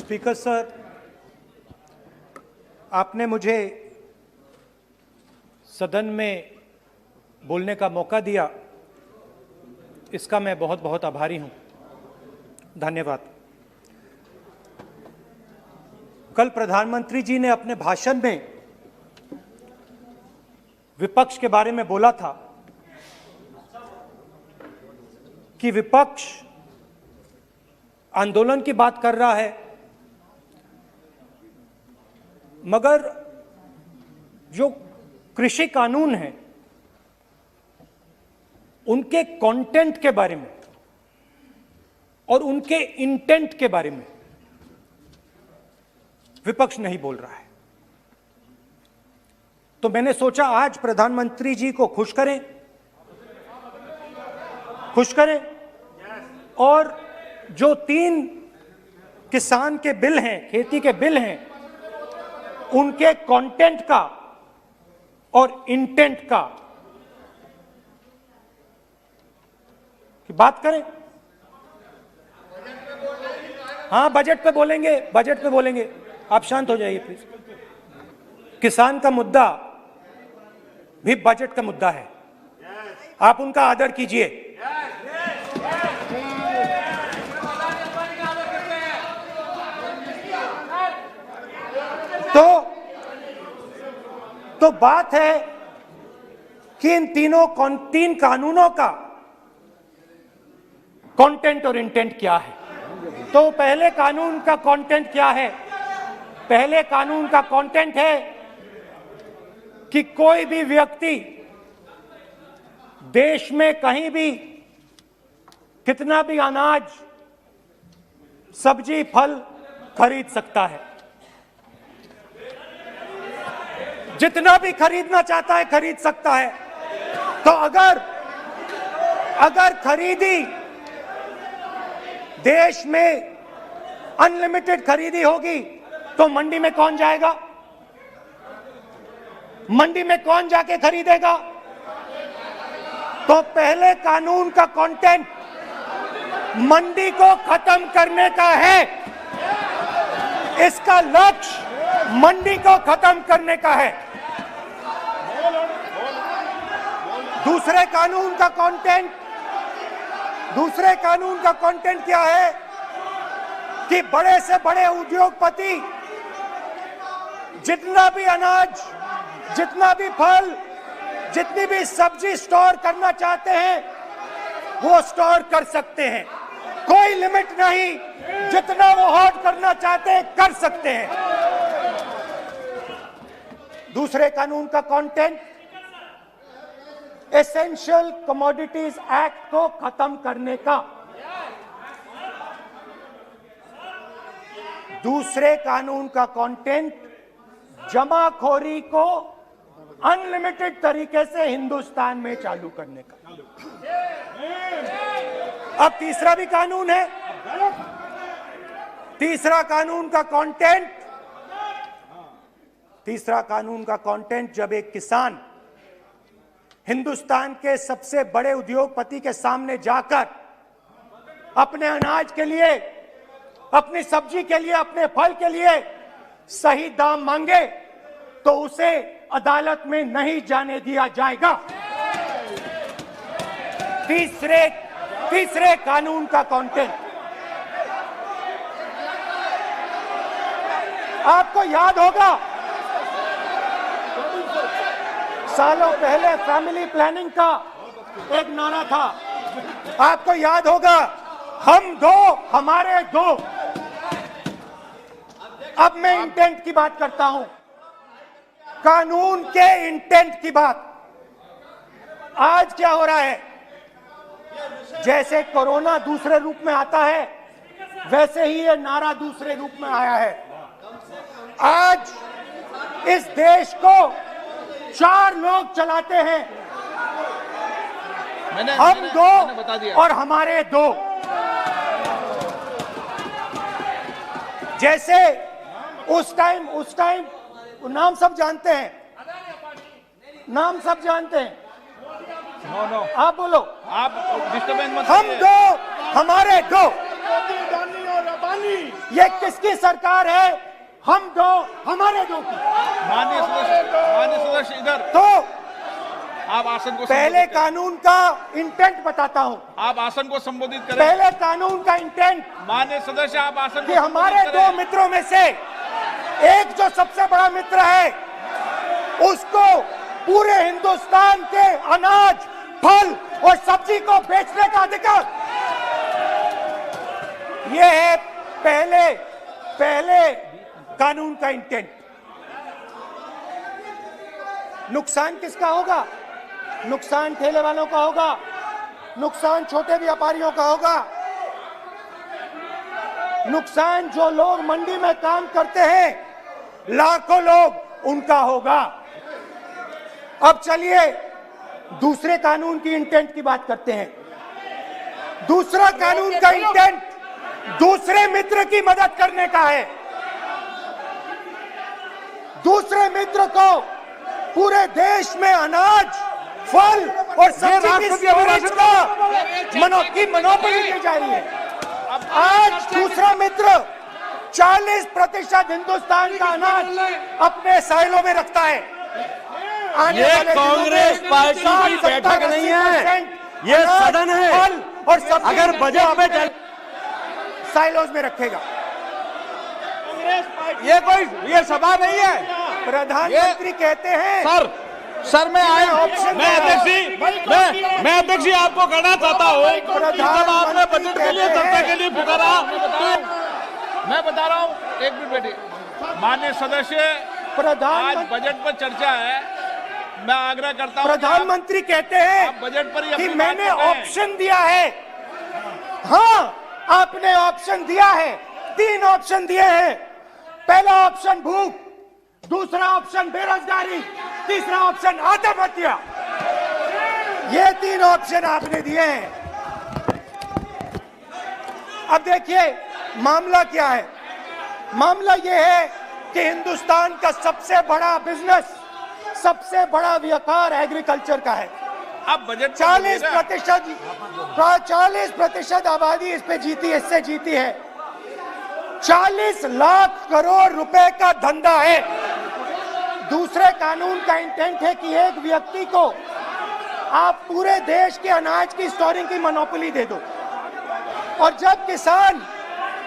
Speaker sir, आपने मुझे सदन में बोलने का मौका दिया, इसका मैं बहुत बहुत आभारी हूं। धन्यवाद। कल प्रधानमंत्री जी ने अपने भाषण में विपक्ष के बारे में बोला था कि विपक्ष आंदोलन की बात कर रहा है, मगर जो कृषि कानून है उनके कंटेंट के बारे में और उनके इंटेंट के बारे में विपक्ष नहीं बोल रहा है। तो मैंने सोचा आज प्रधानमंत्री जी को खुश करें और जो 3 किसान के बिल हैं, खेती के बिल हैं, उनके कंटेंट का और इंटेंट का की बात करें। हाँ, बजट पे बोलेंगे। आप शांत हो जाइए प्लीज। किसान का मुद्दा भी बजट का मुद्दा है, आप उनका आदर कीजिए। तो बात है कि इन 3 कानूनों का कंटेंट और इंटेंट क्या है। तो पहले कानून का कंटेंट क्या है? पहले कानून का कंटेंट है कि कोई भी व्यक्ति देश में कहीं भी कितना भी अनाज, सब्जी, फल खरीद सकता है, जितना भी खरीदना चाहता है खरीद सकता है। तो अगर खरीदी देश में अनलिमिटेड खरीदी होगी तो मंडी में कौन जाएगा? मंडी में कौन जाके खरीदेगा? तो पहले कानून का कंटेंट मंडी को खत्म करने का है। इसका लक्ष्य मंडी को खत्म करने का है। दूसरे कानून का कंटेंट क्या है कि बड़े से बड़े उद्योगपति जितना भी अनाज, जितना भी फल, जितनी भी सब्जी स्टोर करना चाहते हैं वो स्टोर कर सकते हैं, कोई लिमिट नहीं, जितना वो होल्ड करना चाहते हैं कर सकते हैं। दूसरे कानून का कंटेंट एसेंशियल कमोडिटीज एक्ट को खत्म करने का। दूसरे कानून का कंटेंट जमाखोरी को अनलिमिटेड तरीके से हिंदुस्तान में चालू करने का। अब तीसरा भी कानून है। तीसरा कानून का कंटेंट जब एक किसान हिंदुस्तान के सबसे बड़े उद्योगपति के सामने जाकर अपने अनाज के लिए, अपनी सब्जी के लिए, अपने फल के लिए सही दाम मांगे तो उसे अदालत में नहीं जाने दिया जाएगा। तीसरे कानून का कंटेंट, आपको याद होगा सालों पहले फैमिली प्लानिंग का एक नारा था, आपको याद होगा, हम 2 हमारे 2। अब मैं इंटेंट की बात करता हूं, कानून के इंटेंट की बात। आज क्या हो रहा है, जैसे कोरोना दूसरे रूप में आता है वैसे ही ये नारा दूसरे रूप में आया है। आज इस देश को 4 लोग चलाते हैं, हम 2 और हमारे 2। जैसे उस टाइम नाम सब जानते हैं, आप बोलो, आप डिस्टर्बेंस मत। हम 2 हमारे 2। ये किसकी सरकार है? हम दो हमारे दो की। माननीय सदस्य इधर तो आप आसन को पहले कानून का इंटेंट बताता हूं। आप आसन को संबोधित करें। पहले कानून का इंटेंट माननीय सदस्य आप आसन कि हमारे दो मित्रों में से एक जो सबसे बड़ा मित्र है उसको पूरे हिंदुस्तान के अनाज, फल और सब्जी को बेचने का अधिकार। यह है पहले कानून का इंटेंट। नुकसान किसका होगा? नुकसान ठेले वालों का होगा, नुकसान छोटे व्यापारियों का होगा, नुकसान जो लोग मंडी में काम करते हैं, लाखों लोग, उनका होगा। अब चलिए दूसरे कानून की इंटेंट की बात करते हैं। दूसरा कानून का इंटेंट दूसरे मित्र की मदद करने का है। दूसरे मित्र को पूरे देश में अनाज, फल और सब्जी की स्टोरेज की मोनोपोली दी जा रही है। आज दूसरा मित्र 40% हिंदुस्तान का अनाज अपने साइलों में रखता है। ये कांग्रेस पार्टी की बैठक नहीं है, ये सदन है। और अगर बजट में साइलोज में रखेगा। ये सभा नहीं है। प्रधानमंत्री कहते हैं सर मैं अध्यक्ष जी आपको कहना चाहता हूँ जब आपने बजट के लिए चर्चा के लिए पुकारा तो मैं बता रहा हूँ, एक मिनट बैठिए। माननीय सदस्य, आज बजट पर चर्चा है, मैं आग्रह करता हूँ। प्रधानमंत्री कहते हैं बजट पर कि मैंने ऑप्शन दिया है। हाँ, आपने ऑप्शन दिया है। 3 ऑप्शन दिए हैं। पहला ऑप्शन भूख, दूसरा ऑप्शन बेरोजगारी, तीसरा ऑप्शन आत्महत्या। ये 3 ऑप्शन आपने दिए हैं। अब देखिए मामला क्या है। मामला यह है कि हिंदुस्तान का सबसे बड़ा बिजनेस, सबसे बड़ा व्यापार एग्रीकल्चर का है। अब बजट 40% आबादी इस पे जीती है, इससे जीती है। 40 लाख करोड़ रुपए का धंधा है। दूसरे कानून का इंटेंट है कि एक व्यक्ति को आप पूरे देश के अनाज की स्टोरिंग की मोनोपोली दे दो, और जब किसान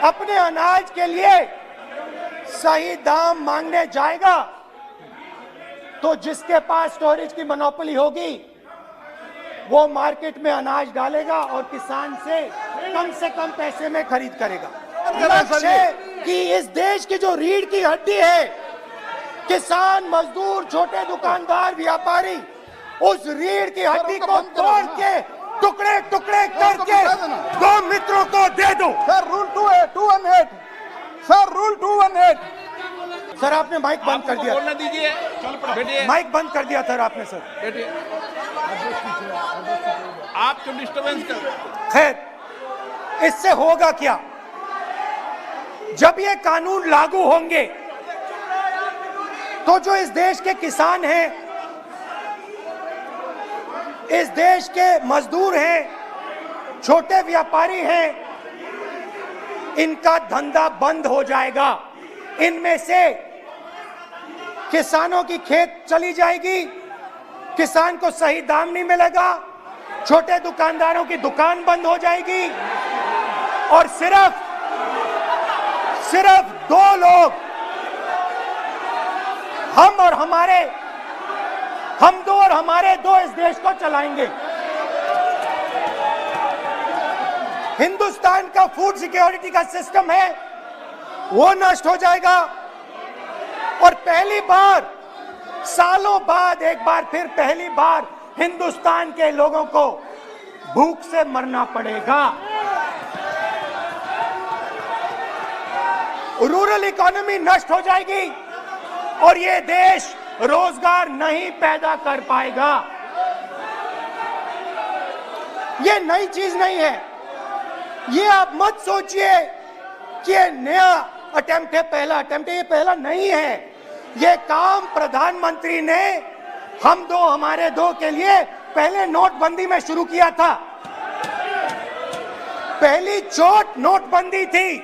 अपने अनाज के लिए सही दाम मांगने जाएगा तो जिसके पास स्टोरेज की मोनोपोली होगी वो मार्केट में अनाज डालेगा और किसान से कम पैसे में खरीद करेगा। लक्ष्य है कि इस देश की जो रीढ़ की हड्डी है, किसान, मजदूर, छोटे दुकानदार, व्यापारी, उस रीढ़ की हड्डी को तोड़ के टुकड़े टुकड़े करके 2 मित्रों को दे दो। Sir rule 218 sir rule 218। Sir आपने माइक बंद कर दिया। बोलने दीजिए, बैठिए। माइक बंद कर दिया सर आपने। सर बैठिए, आप क्यों डिस्टर्बेंस कर। खैर, इससे होगा क्या? जब ये कानून लागू होंगे तो जो इस देश के किसान हैं, इस देश के मजदूर हैं, छोटे व्यापारी हैं, इनका धंधा बंद हो जाएगा। इनमें से किसानों की खेत चली जाएगी, किसान को सही दाम नहीं मिलेगा, छोटे दुकानदारों की दुकान बंद हो जाएगी, और सिर्फ 2 लोग, हम दो और हमारे 2 इस देश को चलाएंगे। हिंदुस्तान का फूड सिक्योरिटी का सिस्टम है वो नष्ट हो जाएगा, और पहली बार सालों बाद एक बार फिर पहली बार हिंदुस्तान के लोगों को भूख से मरना पड़ेगा। रूरल इकोनॉमी नष्ट हो जाएगी और ये देश रोजगार नहीं पैदा कर पाएगा। ये नई चीज नहीं है। ये आप मत सोचिए कि ये नया अटेम्प्ट है, पहला अटेम्प्ट है। ये पहला नहीं है। ये काम प्रधानमंत्री ने हम दो हमारे दो के लिए पहले नोटबंदी में शुरू किया था। पहली चोट नोटबंदी थी,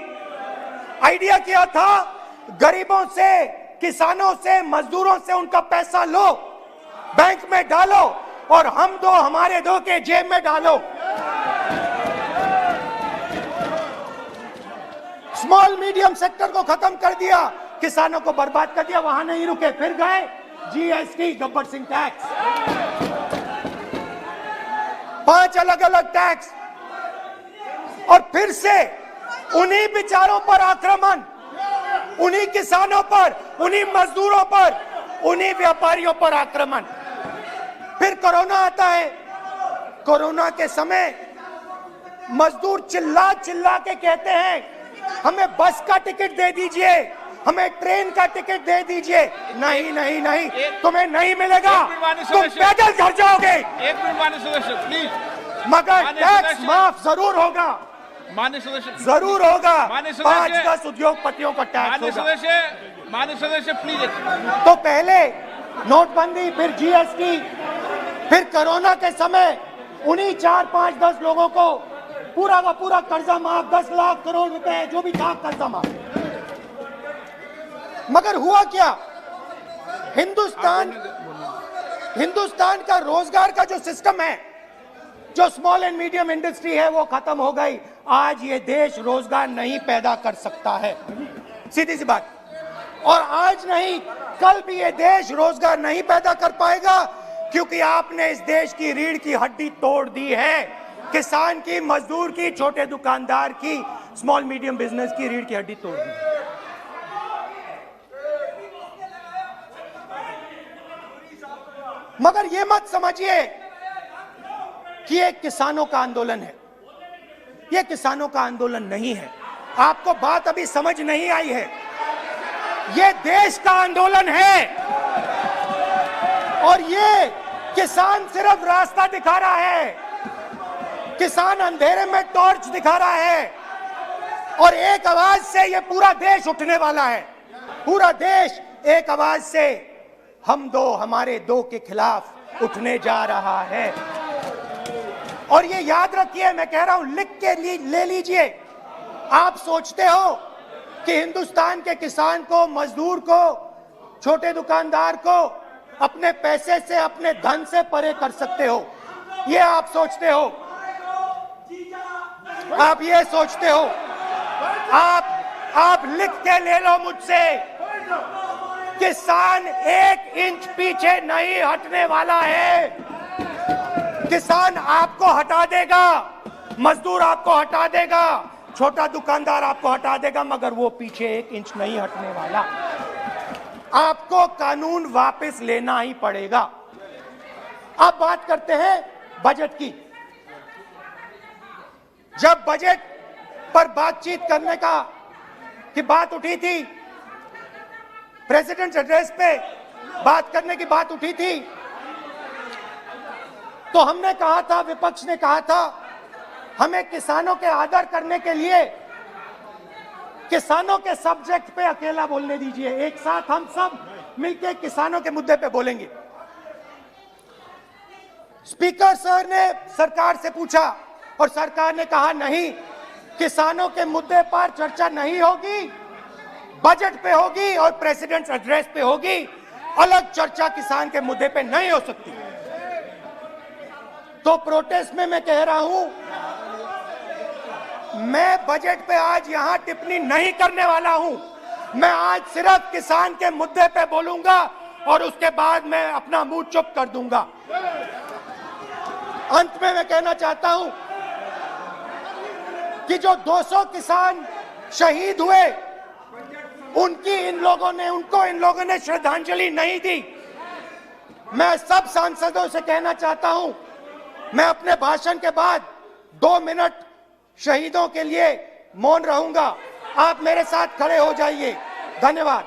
आइडिया किया था गरीबों से, किसानों से, मजदूरों से उनका पैसा लो, बैंक में डालो और हम दो हमारे दो के जेब में डालो। स्मॉल मीडियम सेक्टर को खत्म कर दिया, किसानों को बर्बाद कर दिया। वहां नहीं रुके, फिर गए जीएसटी, गब्बर सिंह टैक्स, 5 अलग अलग टैक्स, और फिर से उन्हीं बेचारों पर आक्रमण, उन्हीं किसानों पर, उन्हीं मजदूरों पर, उन्हीं व्यापारियों पर आक्रमण। फिर कोरोना आता है। कोरोना के समय मजदूर चिल्ला चिल्ला के कहते हैं हमें बस का टिकट दे दीजिए, हमें ट्रेन का टिकट दे दीजिए। नहीं नहीं नहीं, तुम्हें नहीं मिलेगा, तुम पैदल घर जाओगे। एक मिनट माननीय सदस्य प्लीज। मगर टैक्स माफ जरूर होगा, माननीय सदस्य जरूर होगा। माननीय सदस्य 5-10 उद्योगपतियों का टैक्स होगा। माननीय सदस्य प्लीज। तो पहले नोटबंदी, फिर जीएसटी, फिर कोरोना के समय उन्हीं 4-5-10 लोगों को पूरा का पूरा कर्जा माफ, 10 लाख करोड़ रुपए जो भी था कर्जा माफ। मगर हुआ क्या? हिंदुस्तान का रोजगार का जो सिस्टम है, जो स्मॉल एंड मीडियम इंडस्ट्री है, वो खत्म हो गई। आज ये देश रोजगार नहीं पैदा कर सकता है, सीधी सी बात। और आज नहीं, कल भी ये देश रोजगार नहीं पैदा कर पाएगा, क्योंकि आपने इस देश की रीढ़ की हड्डी तोड़ दी है। किसान की, मजदूर की, छोटे दुकानदार की, स्मॉल मीडियम बिजनेस की रीढ़ की हड्डी तोड़ दी। मगर ये मत समझिए कि ये किसानों का आंदोलन है। ये किसानों का आंदोलन नहीं है। आपको बात अभी समझ नहीं आई है। ये देश का आंदोलन है और ये किसान सिर्फ रास्ता दिखा रहा है। किसान अंधेरे में टॉर्च दिखा रहा है और एक आवाज से ये पूरा देश उठने वाला है। पूरा देश एक आवाज से हम दो हमारे दो के खिलाफ उठने जा रहा है। और ये याद रखिए, मैं कह रहा हूं, लिख के ले लीजिए। आप सोचते हो कि हिंदुस्तान के किसान को, मजदूर को, छोटे दुकानदार को अपने पैसे से, अपने धन से परे कर सकते हो, ये आप सोचते हो। आप ये सोचते हो। आप लिख के ले लो मुझसे, किसान 1 इंच पीछे नहीं हटने वाला है। किसान आपको हटा देगा, मजदूर आपको हटा देगा, छोटा दुकानदार आपको हटा देगा, मगर वो पीछे 1 इंच नहीं हटने वाला। आपको कानून वापस लेना ही पड़ेगा। अब बात करते हैं बजट की। जब बजट पर बातचीत करने की बात उठी थी, प्रेसिडेंट एड्रेस पे बात करने की बात उठी थी, तो हमने कहा था, विपक्ष ने कहा था, हमें किसानों के आदर करने के लिए किसानों के सब्जेक्ट पे अकेला बोलने दीजिए। एक साथ हम सब मिलकर किसानों के मुद्दे पे बोलेंगे। स्पीकर सर ने सरकार से पूछा और सरकार ने कहा नहीं, किसानों के मुद्दे पर चर्चा नहीं होगी, बजट पे होगी और प्रेसिडेंट एड्रेस पे होगी। अलग चर्चा किसान के मुद्दे पे नहीं हो सकती। तो प्रोटेस्ट में मैं कह रहा हूं, मैं बजट पे आज यहां टिप्पणी नहीं करने वाला हूं। मैं आज सिर्फ किसान के मुद्दे पे बोलूंगा और उसके बाद मैं अपना मुंह चुप कर दूंगा। अंत में मैं कहना चाहता हूं कि जो 200 किसान शहीद हुए, उनको इन लोगों ने श्रद्धांजलि नहीं दी। मैं सब सांसदों से कहना चाहता हूं, मैं अपने भाषण के बाद 2 मिनट शहीदों के लिए मौन रहूंगा। आप मेरे साथ खड़े हो जाइए। धन्यवाद।